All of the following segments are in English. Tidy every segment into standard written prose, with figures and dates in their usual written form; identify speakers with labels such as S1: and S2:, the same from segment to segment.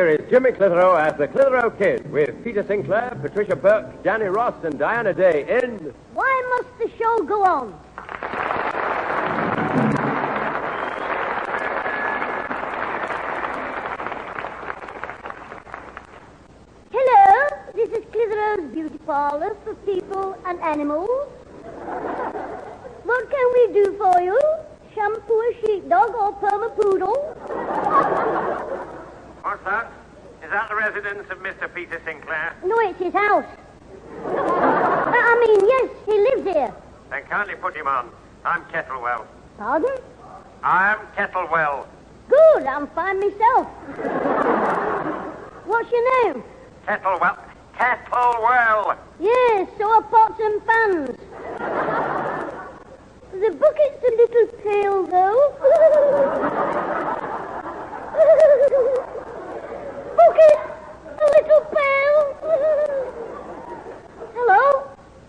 S1: here is Jimmy Clitheroe as the Clitheroe Kid with Peter Sinclair, Patricia Burke, Danny Ross, and Diana Day in...
S2: Why must the show go on? Hello, this is Clitheroe's beauty parlor for people and animals. What can we do for you? Shampoo a sheepdog or perm a poodle?
S3: What's that? Is that the residence of Mr. Peter Sinclair?
S2: No, it's his house. I mean, yes, he lives here.
S3: Then kindly put him on. I'm Kettlewell.
S2: Pardon?
S3: I'm Kettlewell.
S2: Good, I'm fine myself. What's your name?
S3: Kettlewell. Kettlewell.
S2: Yes, so are pots and pans. The bucket's a little pale, though. Bucket, a little pale. Hello?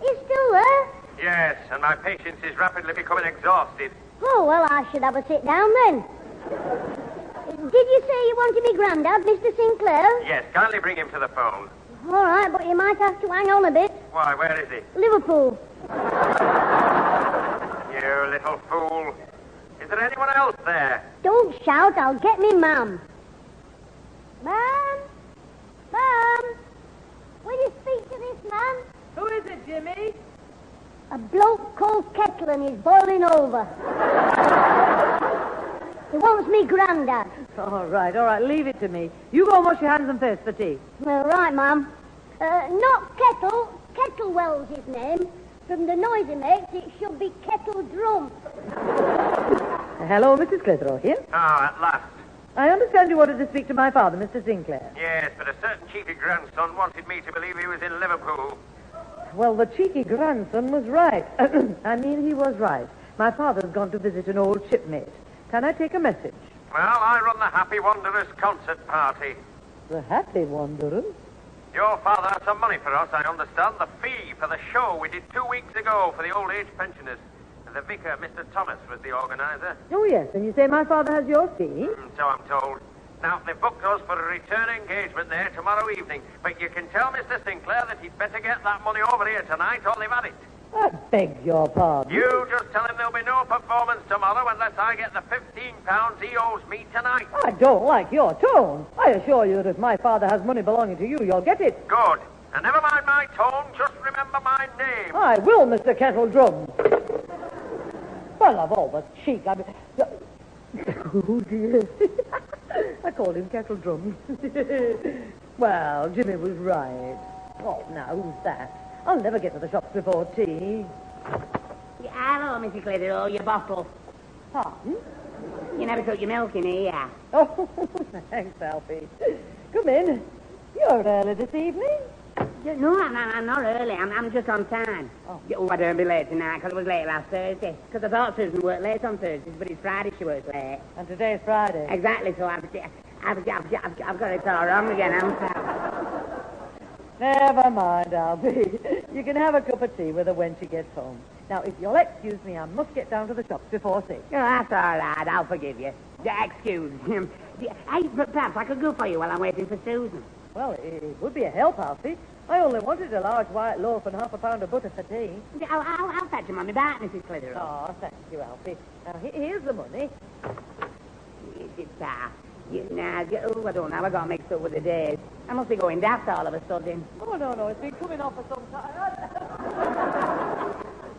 S2: You still there?
S3: Yes, and my patience is rapidly becoming exhausted.
S2: Oh, well, I should have a sit down then. Did you say you wanted me Grandad, Mr. Sinclair?
S3: Yes, kindly bring him to the phone.
S2: All right, but you might have to hang on a bit.
S3: Why, where is he?
S2: Liverpool.
S3: You little fool. Is there anyone else there?
S2: Don't shout, I'll get me mum. Mum? Mum? Will you speak to this man?
S4: Who is it, Jimmy?
S2: A bloke called Kettle and he's boiling over. He wants me Grandad.
S4: All right, leave it to me. You go and wash your hands and face for tea.
S2: Well, right, Mum. Not Kettle. Kettlewell's his name. From the noise he makes, it should be Kettle Drum.
S4: Hello, Mrs. Clitheroe here.
S3: Ah, at last.
S4: I understand you wanted to speak to my father, Mr. Sinclair.
S3: Yes, but a certain cheeky grandson wanted me to believe he was in Liverpool.
S4: Well, the cheeky grandson was right. I mean, he was right. My father's gone to visit an old shipmate. Can I take a message?
S3: Well, I run the Happy Wanderers concert party.
S4: The Happy Wanderers?
S3: Your father has some money for us, I understand. The fee for the show we did 2 weeks ago for the old age pensioners. The vicar, Mr. Thomas, was the organizer.
S4: Oh, yes, and you say my father has your fee?
S3: So I'm told. Now, they booked us for a return engagement there tomorrow evening. But you can tell Mr. Sinclair that he'd better get that money over here tonight or they've had it.
S4: I beg your pardon.
S3: You just tell him there'll be no performance tomorrow unless I get the £15 he owes me tonight.
S4: I don't like your tone. I assure you that if my father has money belonging to you, you'll get it.
S3: Good. And never mind my tone, just remember my name.
S4: I will, Mr. Kettledrum. Well, of all the cheek, I mean... Oh, dear. I called him Kettledrum. Well, Jimmy was right. Oh, now, who's that? I'll never get to the shops before tea.
S5: Hello, Mrs. Clitheroe, your bottle.
S4: Pardon?
S5: You never took your milk in here.
S4: Oh, thanks, Alfie. Come in. You're early this evening.
S5: No, I'm not early. I'm just on time. Oh, I don't be late tonight because I was late last Thursday. Because I thought Susan worked late on Thursdays, but it's Friday she works late.
S4: And today's Friday.
S5: Exactly, so I've got it all wrong again, haven't I?
S4: Never mind, Alfie. You can have a cup of tea with her when she gets home. Now, if you'll excuse me, I must get down to the shops before 6.
S5: Oh, that's all right. I'll forgive you. Excuse him. Hey, but perhaps I could go for you while I'm waiting for Susan.
S4: Well, it would be a help, Alfie. I only wanted a large white loaf and half a pound of butter for tea.
S5: I'll fetch him on my back, Mrs. Clitheroe.
S4: Oh, thank you, Alfie. Now, here's the money.
S5: I don't know. I got mixed up with the days. I must be going daft all of a sudden.
S4: Oh, no. It's been coming on for some time.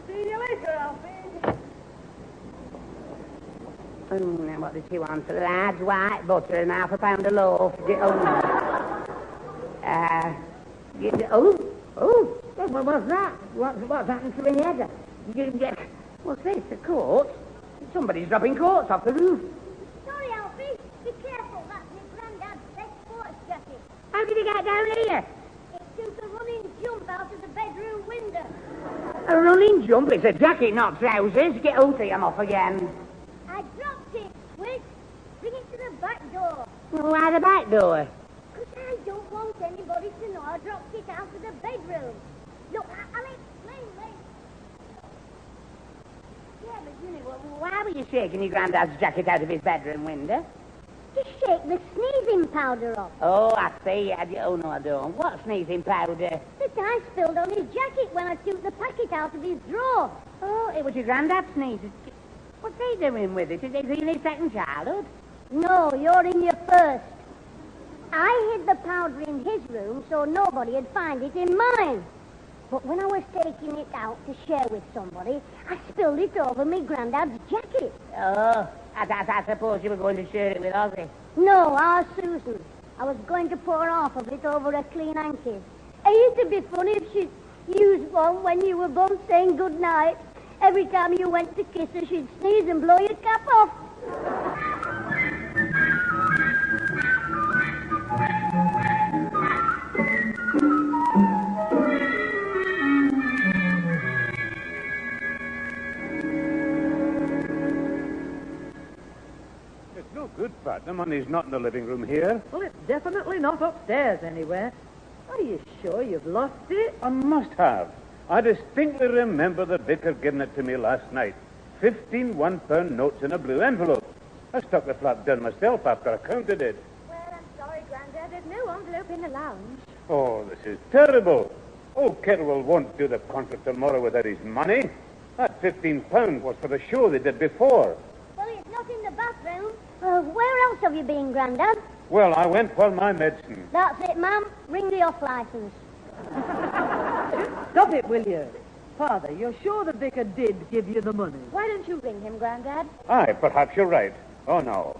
S4: See you later, Alfie.
S5: Now what does she want? A large white butter and half a pound of loaf. What's that? What's happened to my head? What's this? A coat? Somebody's dropping coats off the roof.
S2: Sorry, Alfie. Be careful. That's my Granddad's best sports jacket.
S5: How did he get down here?
S2: It took a running jump out of the bedroom window.
S5: A running jump? It's a jacket, not trousers. Get out of him off again.
S2: I dropped it. Wait. Bring it to the back door.
S5: Why the back door?
S2: Because I don't want anybody to know I dropped it out of the bedroom. Look, I'll explain later.
S5: Yeah, but you know, why were you shaking your Granddad's jacket out of his bedroom window?
S2: to shake the sneezing powder off.
S5: Oh, I see. Oh, no, I don't. What sneezing powder?
S2: That I spilled on his jacket when I took the packet out of his drawer.
S5: Oh, it was your granddad sneezing. What's he doing with it? Is he in his second childhood?
S2: No, you're in your first. I hid the powder in his room so nobody'd find it in mine. But when I was taking it out to share with somebody, I spilled it over me Grandad's jacket.
S5: Oh, I suppose you were going to share it with Ozzy.
S2: No, our Susan. I was going to pour half of it over a clean hanky. It used to be funny if she'd used one when you were both saying good night. Every time you went to kiss her, she'd sneeze and blow your cap off.
S6: It's no good, Pat. The money's not in the living room here.
S4: Well, it's definitely not upstairs anywhere. Are you sure you've lost it?
S6: I must have. I distinctly remember the vicar giving it to me last night. 15 £1 notes in a blue envelope. I stuck the flap down myself after I counted it.
S2: Well, I'm sorry, Grandad. There's no envelope in the lounge.
S6: Oh, this is terrible. Old Kettlewell won't do the concert tomorrow without his money. That £15 was for the show they did before.
S2: Well, it's not in the bathroom. Where else have you been, Grandad?
S6: Well, I went for my medicine.
S2: That's it, ma'am. Ring the off license.
S4: Stop it, will you? Father, you're sure the vicar did give you the money?
S2: Why don't you ring him, Grandad?
S6: Aye, perhaps you're right. Oh, no.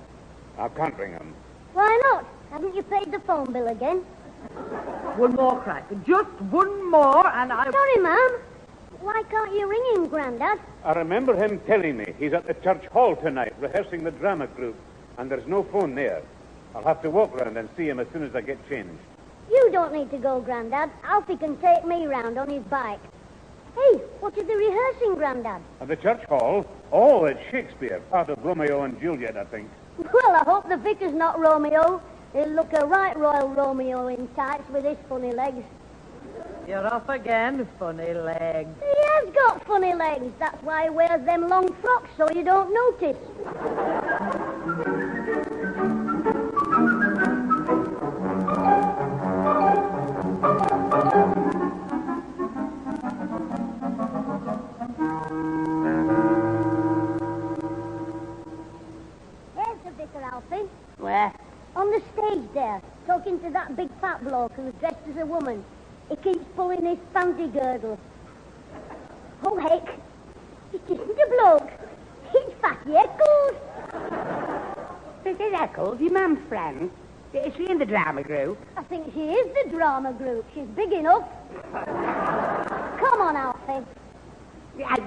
S6: I can't ring him.
S2: Why not? Haven't you paid the phone bill again?
S4: One more crack. Just one more, and I...
S2: Sorry, ma'am. Why can't you ring him, Grandad?
S6: I remember him telling me he's at the church hall tonight rehearsing the drama group, and there's no phone there. I'll have to walk round and see him as soon as I get changed.
S2: You don't need to go, Grandad. Alfie can take me round on his bike. Hey, what are they rehearsing, Grandad?
S6: At the church hall? Oh, it's Shakespeare, part of Romeo and Juliet, I think.
S2: Well, I hope the vicar's not Romeo. He'll look a right royal Romeo in tights with his funny legs.
S4: You're off again, funny legs.
S2: He has got funny legs. That's why he wears them long frocks, so you don't notice. There's the vicar, Alfie.
S5: Where?
S2: On the stage there, talking to that big fat bloke who's dressed as a woman. He keeps pulling his panty girdle. Oh, heck. It isn't a bloke. It's Fatty Eckles.
S5: Mrs. Eckles, your mum's friend. Is she in the drama group?
S2: I think she is the drama group. She's big enough. Come on, Alfie.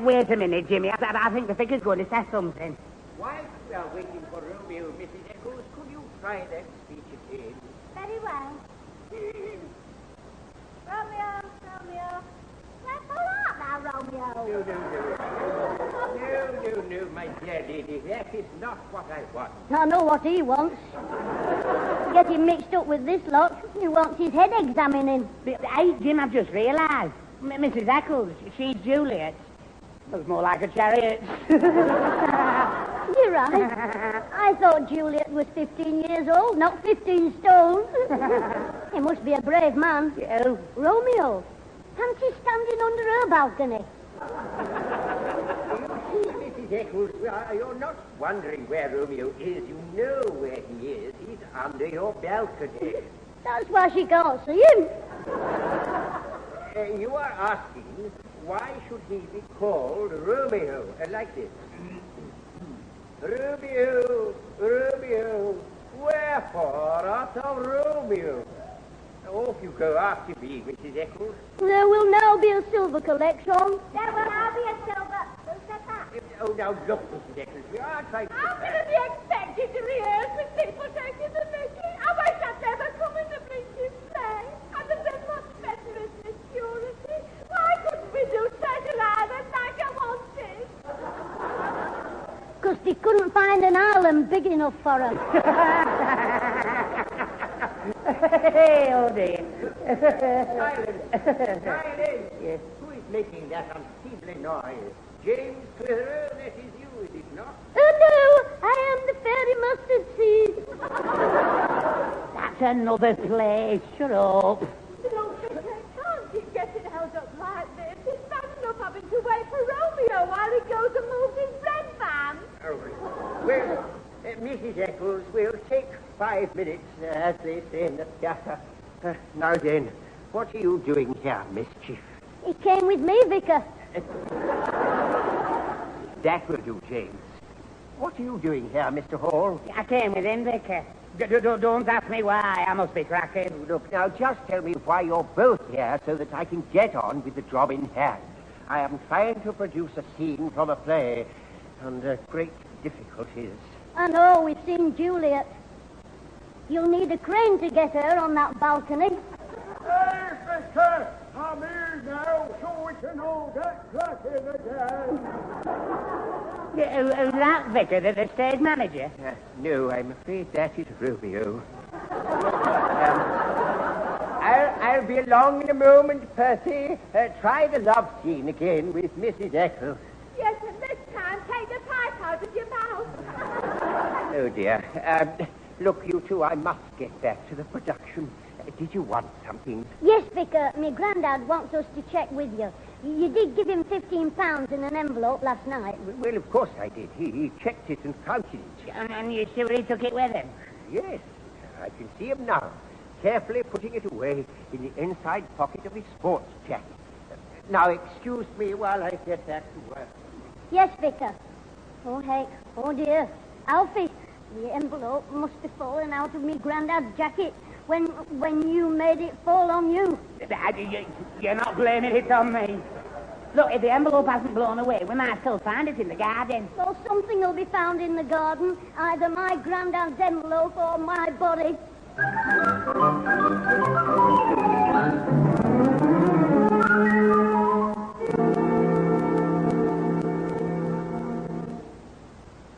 S5: Wait a minute, Jimmy. I think the vicar's going to say something.
S7: While we are waiting for Romeo, Mrs. Eckles, could you try that speech again?
S2: Very well. Romeo. Let's pull out now, Romeo.
S7: No, my dear lady. That is not what I want.
S2: I know what he wants. Get him mixed up with this lot. He wants his head examining.
S5: Hey, Jim, I've just realised. Mrs. Eckles, she's Juliet. Looks more like a chariot.
S2: You're right. I thought Juliet was 15 years old, not 15 stone. He must be a brave man.
S5: Yeah.
S2: Romeo, can't he standing under her balcony?
S7: Mrs. Eckles, you're not wondering where Romeo is. You know where he is. He's under your balcony.
S2: That's why she can't see him.
S7: You are asking, why should he be called Romeo? Like this. Romeo, wherefore art thou Romeo? Off you go after me, Mrs. Eckles.
S2: There will now be a silver collection. There will now be a silver. Who said that?
S7: Oh, now look, Mrs. Eckles, we are trying to...
S8: How can it be expected to rehearse with people taking the mickey? I wish I'd never come in the blinking play. I'd have been much better as Miss Purity. Why couldn't we do Treasure Island like I wanted?
S2: Because they couldn't find an island big enough for him.
S5: Hey, oh dear.
S7: Silence!
S5: Yes.
S7: Who is making that unseemly noise? James Clitheroe, that is you, is it not?
S2: No, I am the fairy mustard seed.
S5: That's another play. Shut up.
S8: Look, I can't keep getting held up like this. It's bad enough having to wait for Romeo while he goes and moves his bread van.
S7: Well, Mrs. Eckles, we'll take 5 minutes, as they say in the theatre. Now then, what are you doing here, mischief?
S2: He came with me, Vicar.
S7: That will do, James. What are you doing here, Mr. Hall?
S5: I came with him, Vicar. Don't ask me why. I must be cracking.
S7: Look, now just tell me why you're both here so that I can get on with the job in hand. I am trying to produce a scene from a play under great difficulties.
S2: I know, we've seen Juliet. You'll need a crane to get her on that balcony.
S9: Hey, sister, I'm here now, so we can all get cracking again.
S5: Who's that, Vicar? The stage manager?
S7: No, I'm afraid that is Romeo. I'll be along in a moment, Percy. Try the love scene again with Mrs. Eckles.
S8: Yes, and this time take the pipe out of your mouth.
S7: Oh, dear. Look, you two, I must get back to the production. Did you want something?
S2: Yes, Vicar, my Grandad wants us to check with you. You did give him £15 in an envelope last night.
S7: Well, of course I did. He checked it and counted it.
S5: And you sure he took it with him?
S7: Yes, I can see him now, carefully putting it away in the inside pocket of his sports jacket. Now, excuse me while I get back to work.
S2: Yes, Vicar. Oh, hey. Oh, dear. Alfie, the envelope must have fallen out of me Grandad's jacket when you made it fall on you.
S5: You're not blaming it on me. Look, if the envelope hasn't blown away, we might still find it in the garden.
S2: Well, something will be found in the garden, either my Grandad's envelope or my body.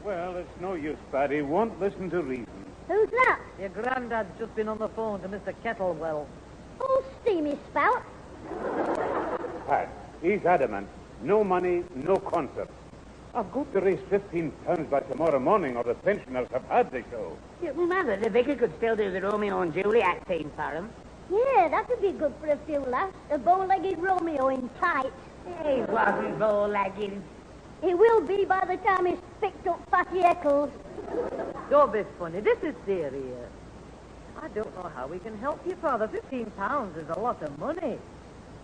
S6: Well, it's no use, Barry. He won't listen to reason.
S2: Who's that?
S4: Your Grandad's just been on the phone to Mr. Kettlewell.
S2: Oh, steamy spout.
S6: Pat, he's adamant. No money, no concert. I've got to raise £15 by tomorrow morning or the pensioners have had the show.
S5: It won't matter. The vicar could still do the Romeo and Juliet scene for him.
S2: Yeah, that would be good for a few laughs. A bow-legged Romeo in tights.
S5: He wasn't bow-legged.
S2: He will be by the time he's picked up Fatty Eckles.
S4: Don't be funny. This is serious. I don't know how we can help you, Father. £15 is a lot of money.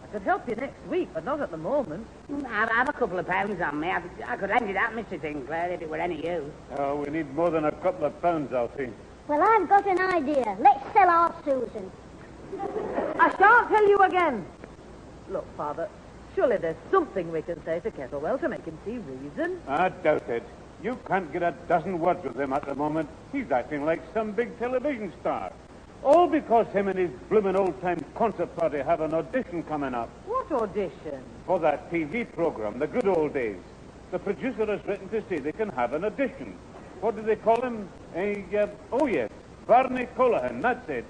S4: I could help you next week, but not at the moment.
S5: I've a couple of pounds on me. I could lend you that, Mr. Sinclair, if it were any use.
S6: Oh, we need more than a couple of pounds, Alfie.
S2: Well, I've got an idea. Let's sell our Susan.
S4: I shan't tell you again. Look, Father, surely there's something we can say to Kettlewell to make him see reason.
S6: I doubt it. You can't get a dozen words with him at the moment. He's acting like some big television star. All because him and his bloomin' old-time concert party have an audition coming up.
S4: What audition?
S6: For that TV program, The Good Old Days. The producer has written to say they can have an audition. What do they call him? Oh, yes, Barney Colohan, that's it.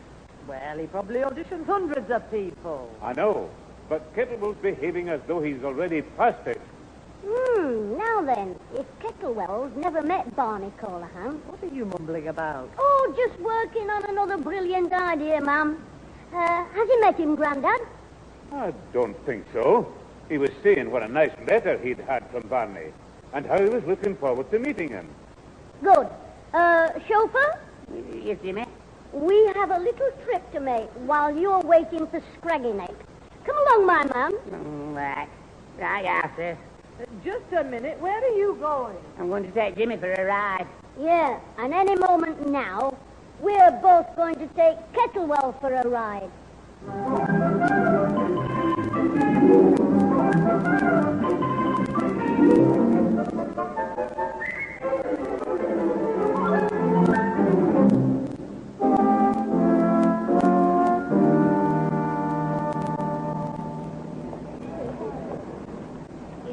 S4: Well, he probably auditions hundreds of people.
S6: I know, but Kettlewell's behaving as though he's already past it.
S2: Now then, if Kettlewell's never met Barney Colohan...
S4: What are you mumbling about?
S2: Oh, just working on another brilliant idea, ma'am. Has he met him, Grandad?
S6: I don't think so. He was saying what a nice letter he'd had from Barney, and how he was looking forward to meeting him.
S2: Good. Chauffeur?
S5: Yes, Jimmy?
S2: We have a little trip to make while you're waiting for Scraggy Neck. Come along, my man.
S5: Right, yeah, sir.
S4: Just a minute. Where are you going?
S5: I'm going to take Jimmy for a ride.
S2: Yeah, and any moment now, we're both going to take Kettlewell for a ride.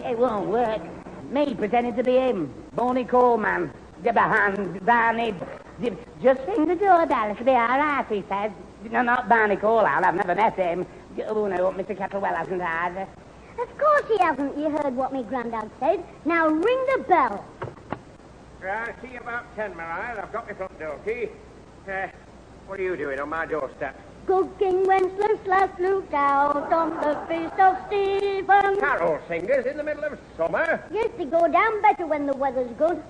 S5: It won't work. Me pretending to be him. Boney Coleman. Barney. Just ring the doorbell. It'll be all right, he says. No, not Barney Coleman. I've never met him. Oh, no, Mr. Kettlewell hasn't either.
S2: Of course he hasn't. You heard what me Grandad said. Now ring the bell.
S3: Right, see you about 10, Maria. I've got my front door key. What are you doing on my doorstep?
S2: Good King Wenceslas looked out on the feast of Stephen.
S3: Carol singers in the middle of summer?
S2: Yes, they go down better when the weather's good.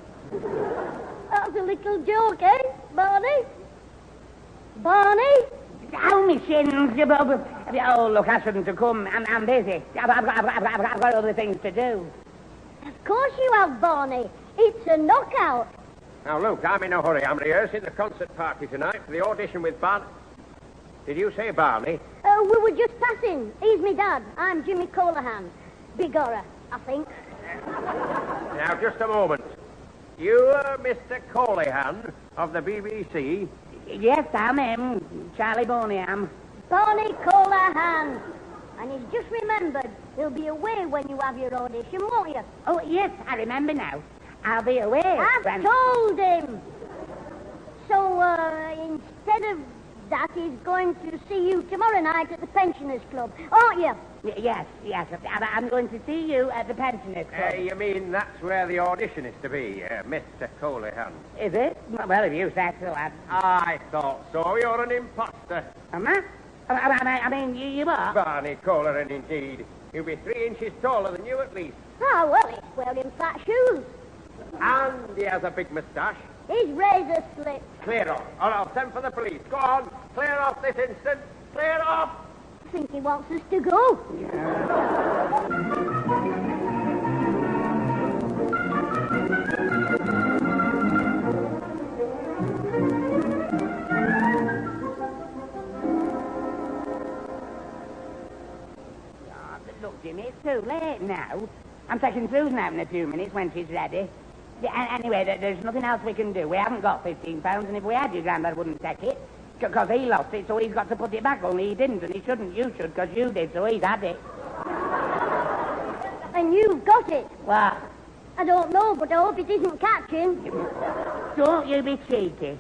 S2: That's a little joke, eh, Barney? Barney?
S5: Oh, my shins. Oh, look, I shouldn't have come. I'm busy. I've got other things to do.
S2: Of course you have, Barney. It's a knockout.
S3: Now, look, I'm in a hurry. I'm rehearsing the concert party tonight for the audition with Barney. Did you say Barney?
S2: We were just passing. He's me dad. I'm Jimmy Colahan. Big horror, I think.
S3: Now, just a moment. You are Mr. Colahan of the BBC?
S5: Yes, I'm him. Charlie Boney, I'm.
S2: Barney Colahan. And he's just remembered he'll be away when you have your audition, won't you?
S5: Oh, yes, I remember now. I'll be away.
S2: I've told him. So, instead of that, he's going to see you tomorrow night at the Pensioners Club, aren't you?
S5: Yes. I'm going to see you at the Pensioners Club.
S3: You mean that's where the audition is to be, Mr. Colahan?
S5: Is it? Well, if you said so,
S3: I thought so. You're an imposter.
S5: Am I? I mean, you are?
S3: Barney Colahan, indeed. He'll be 3 inches taller than you at least.
S2: Oh, well, he's wearing flat shoes.
S3: And he has a big moustache.
S2: His razor slipped.
S3: Clear off, or I'll send for the police. Go on, clear off this instant. Clear off!
S2: I think he wants us to go.
S5: Look, Jimmy, it's too late now. I'm taking Susan out in a few minutes when she's ready. Anyway, there's nothing else we can do. We haven't got £15, and if we had, your Grandad wouldn't take it. Because he lost it, so he's got to put it back. Only he didn't, and he shouldn't. You should, because you did, so he's had it.
S2: And you've got it.
S5: What?
S2: I don't know, but I hope it isn't catching.
S5: Don't you be cheeky.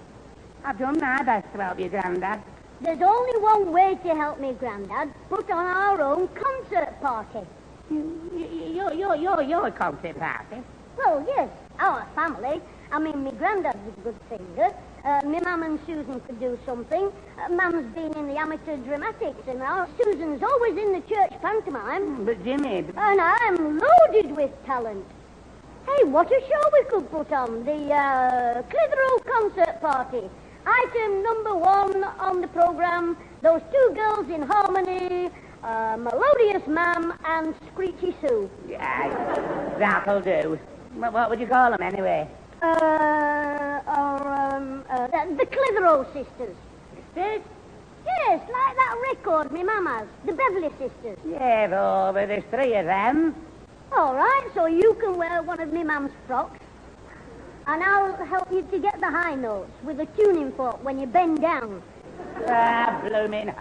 S5: I've done my best to help you, Grandad.
S2: There's only one way to help me, Grandad. Put on our own concert party.
S5: You're a concert party?
S2: Well, yes, our family. I mean, my granddad's a good singer. My mum and Susan could do something. Mum's been in the amateur dramatics, and now Susan's always in the church pantomime.
S5: But, Jimmy...
S2: And I'm loaded with talent. Hey, what a show we could put on. The Clitheroe concert party. Item number 1 on the programme, those 2 girls in harmony, Melodious Mam and Screechy Sue.
S5: Yeah, that'll do. What would you call them, anyway?
S2: The Clitheroe sisters.
S5: Sisters?
S2: Yes, like that record me mum has, the Beverly sisters.
S5: Yeah, but there's 3 of them.
S2: All right, so you can wear one of me mum's frocks, and I'll help you to get the high notes with a tuning fork when you bend down.
S5: Blooming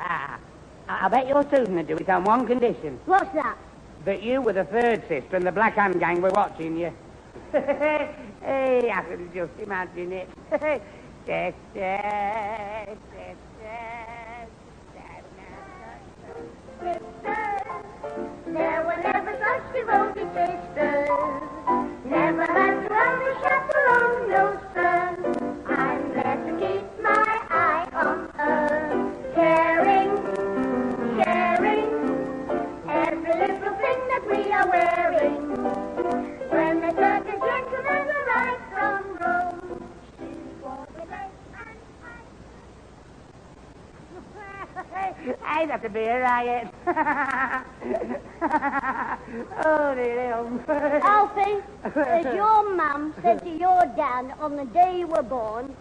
S5: I'll bet your Susan would do it on one condition.
S2: What's that?
S5: That you were the 3rd sister and the Black Hand Gang were watching you. Hey, I can just imagine it.
S8: There were never such devoted sisters. Never had to have a chaperone, no sir. I'm there to keep my eye on her. Caring, sharing, every little thing that we are wearing. When the certain gentlemen arrive from Rome, she won't be late
S5: Hey, that's a be a riot. Oh, dear.
S2: Alfie, as your mum said to your dad on the day you were born,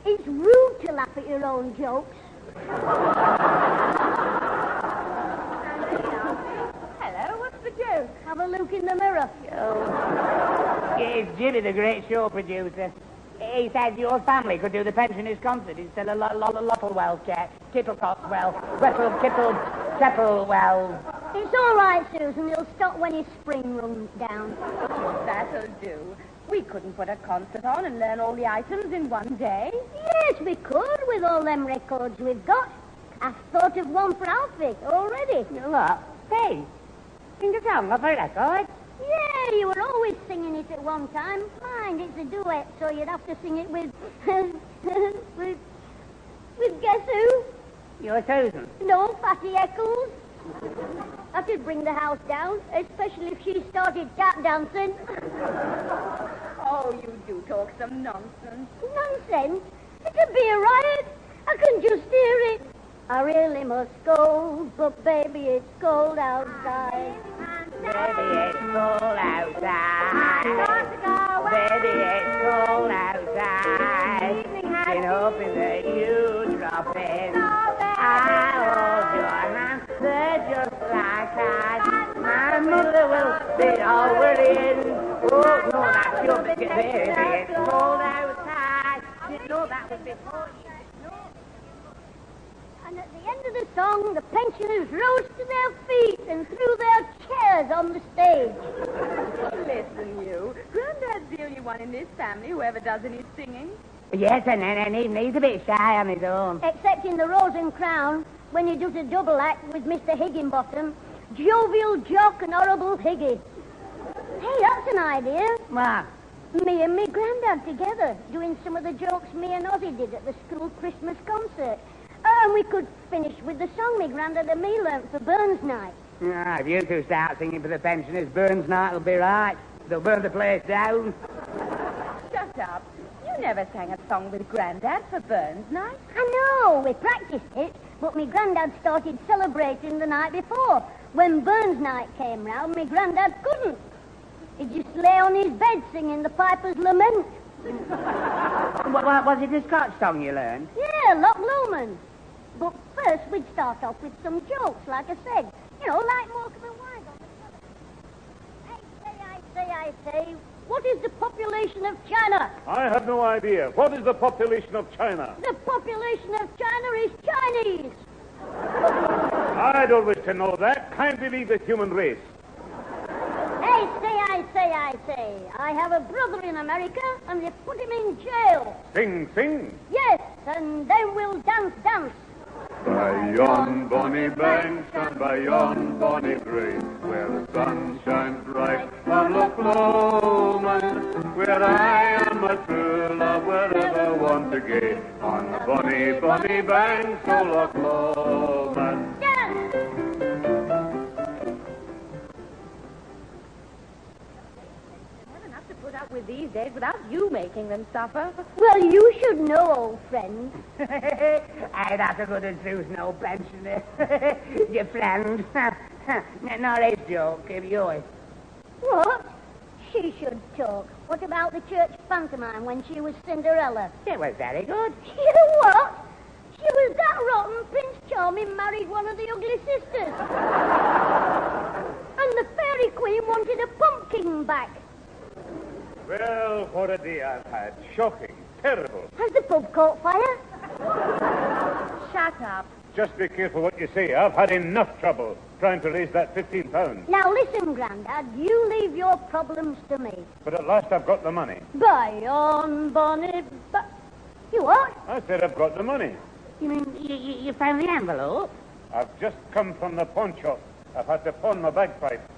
S2: it's rude to laugh at your own jokes.
S8: Hello, what's the joke?
S2: Have a look in the mirror.
S5: Oh. It's Jimmy, the great show producer. He said your family could do the pensioners' concert instead of Lottlewell, Kittlewell, Kettlewell.
S2: It's all right, Susan. He'll stop when his spring runs down.
S8: That'll do. We couldn't put a concert on and learn all the items in one day.
S2: Yes, we could, with all them records we've got. I've thought of one for Alfie already.
S5: What? Hey, sing a song of a record?
S2: Yes, you were always singing it at one time. Mind, it's a duet, so you'd have to sing it with... with guess who?
S5: You're Susan.
S2: No, Fatty Eckles. That would bring the house down, especially if she started tap dancing.
S8: Oh, you do talk some nonsense.
S2: Nonsense? It'd be a riot. I can just hear it. I really must go, but baby, it's cold outside.
S5: Baby, it's cold outside. Baby, it's cold outside. Been hoping that you drop in. I'll hold your hand, they're just like that. My mother will be all worrying. Oh, no, that's your big baby. It's cold outside. No, that was before you.
S2: And at the end of the song, the pensioners rose to their feet and threw their chairs on the stage.
S8: Listen, you. Granddad's the only one in this family who ever does any singing.
S5: Yes, and he's a bit shy on his own.
S2: Except in the Rose and Crown, when he does a double act with Mr. Higginbottom, jovial jock and horrible Higgy. Hey, that's an idea.
S5: What?
S2: Me and me Grandad together, doing some of the jokes me and Ozzy did at the school Christmas concert. And we could finish with the song me Grandad and me learnt for Burns Night.
S5: Ah, if you two start singing for the pensioners, Burns Night will be right. They'll burn the place down.
S8: Shut up. You never sang a song with Grandad for Burns Night.
S2: I know, we practiced it, but me Grandad started celebrating the night before. When Burns Night came round, me Grandad couldn't. He'd just lay on his bed singing the Piper's Lament.
S5: What was it, a Scotch song you learned?
S2: Yeah, Loch Lomond. But first, we'd start off with some jokes, like I said. You know, like Morecambe and Wise on the cellar. I say, what is the population of China?
S6: I have no idea. What is the population of China?
S2: The population of China is Chinese.
S6: I don't wish to know that. Can't believe the human race.
S2: I say. I have a brother in America, and they put him in jail.
S6: Sing.
S2: Yes, and then we'll dance.
S6: By yon bonny banks and by yon bonny braes, where the sun shines bright on Loch Lomond, where I am my true love, wherever want to gay, on the bonny, bonny banks of Loch Lomond.
S2: Dance!
S8: Put up with these days without you making them suffer.
S2: Well, you should know, old friend.
S5: Aye, that's a good as Susan, old pensioner. Your friend. Not his joke, yours.
S2: What? She should talk. What about the church pantomime when she was Cinderella?
S5: It was very good.
S2: You know what? She was that rotten Prince Charming married one of the ugly sisters. And the fairy queen wanted a pumpkin back.
S6: Well, what a day I've had. Shocking. Terrible.
S2: Has the pub caught fire?
S8: Shut up.
S6: Just be careful what you say. I've had enough trouble trying to raise that £15.
S2: Now listen, Grandad, you leave your problems to me.
S6: But at last I've got the money.
S2: By yon bonny... You what?
S6: I said I've got the money.
S5: You mean you found the envelope?
S6: I've just come from the pawn shop. I've had to pawn my bagpipe.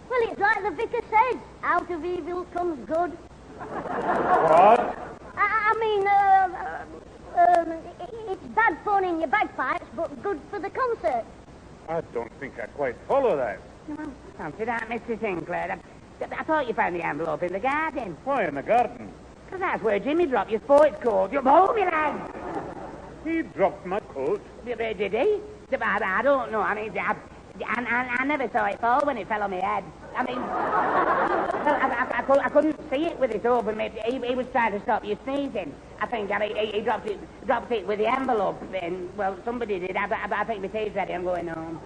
S2: Well, it's like the vicar says, out of evil comes good.
S6: What?
S2: It's bad pawning your bagpipes, but good for the concert.
S6: I don't think I quite follow that.
S5: Fancy that, Mr. Sinclair. I thought you found the envelope in the garden.
S6: Why in the garden?
S5: Because that's where Jimmy dropped your sports coat. You hold me, lad.
S6: He dropped my coat.
S5: Did he? I don't know. I mean, I never saw it fall when it fell on my head. I mean, I couldn't see it with it open. He was trying to stop you sneezing. I think he dropped it with the envelope. And, well, somebody did. I think my tea's ready. I'm going home.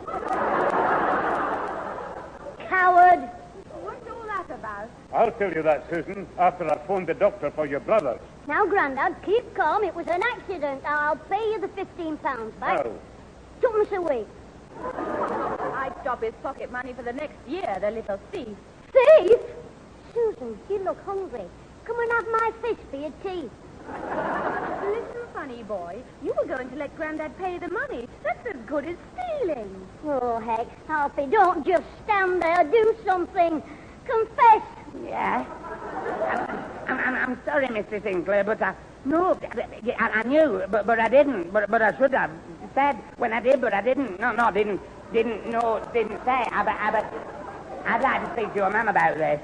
S2: Coward!
S8: What's all that about?
S6: I'll tell you that, Susan, after I've phoned the doctor for your brothers.
S2: Now, Grandad, keep calm. It was an accident. I'll pay you the £15 back.
S6: How?
S2: Twopence a week.
S8: I'd stop his pocket money for the next year, the little thief.
S2: Thief? Susan, you look hungry. Come and have my fish for your tea.
S8: Listen, funny boy, you were going to let Grandad pay the money. That's as good as stealing.
S2: Oh, heck, Alfie, don't just stand there. Do something. Confess.
S5: Yeah. I'm sorry, Mr. Sinclair, but I knew, but I didn't. But I should have said when I did, but I didn't. No, didn't say. I'd like to speak to your man about this.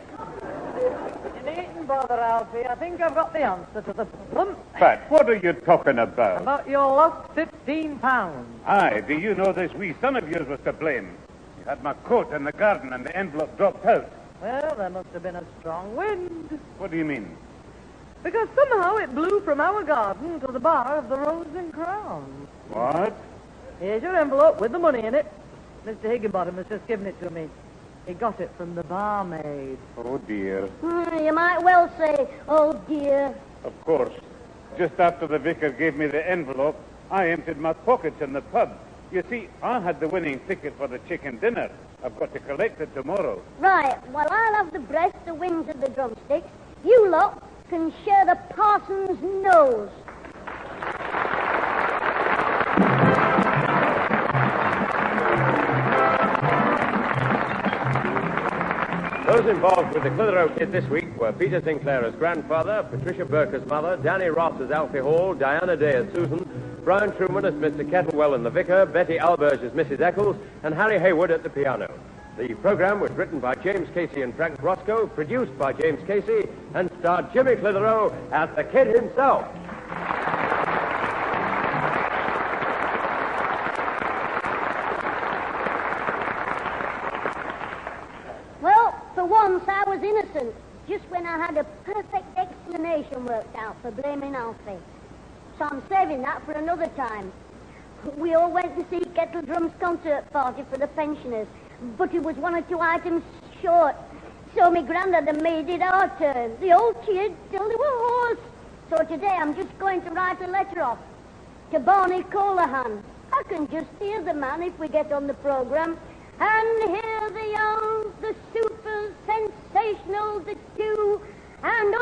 S4: You needn't bother, Alfie. I think I've got the answer to the problem.
S6: Pat, what are you talking about?
S4: About your lost £15.
S6: Aye, do you know this wee son of yours was to blame? You had my coat in the garden and the envelope dropped out.
S4: Well, there must have been a strong wind.
S6: What do you mean?
S4: Because somehow it blew from our garden to the bar of the Rose and Crown.
S6: What?
S4: Here's your envelope with the money in it. Mr. Higginbottom has just given it to me. He got it from the barmaid.
S6: Oh, dear.
S2: You might well say, oh, dear.
S6: Of course. Just after the vicar gave me the envelope, I emptied my pockets in the pub. You see, I had the winning ticket for the chicken dinner. I've got to collect it tomorrow.
S2: Right, well, I'll have the breast, the wings, and the drumsticks. You lot can share the parson's nose.
S1: Those involved with the Clitheroe Kid this week were Peter Sinclair as grandfather, Patricia Burke as mother, Danny Ross as Alfie Hall, Diana Day as Susan, Brian Truman as Mr. Kettlewell and the vicar, Betty Alberge as Mrs. Eckles, and Harry Hayward at the piano. The program was written by James Casey and Frank Roscoe, produced by James Casey, and starred Jimmy Clitheroe as the Kid himself.
S2: Once I was innocent, just when I had a perfect explanation worked out for blaming Alfie. So I'm saving that for another time. We all went to see Kettledrum's concert party for the pensioners, but it was 1 or 2 items short. So my Grandad had made it our turn. The old kid till they were hoarse. So today I'm just going to write a letter off to Barney Colahan. I can just hear the man if we get on the program. And here they are, the super sensational, the two, and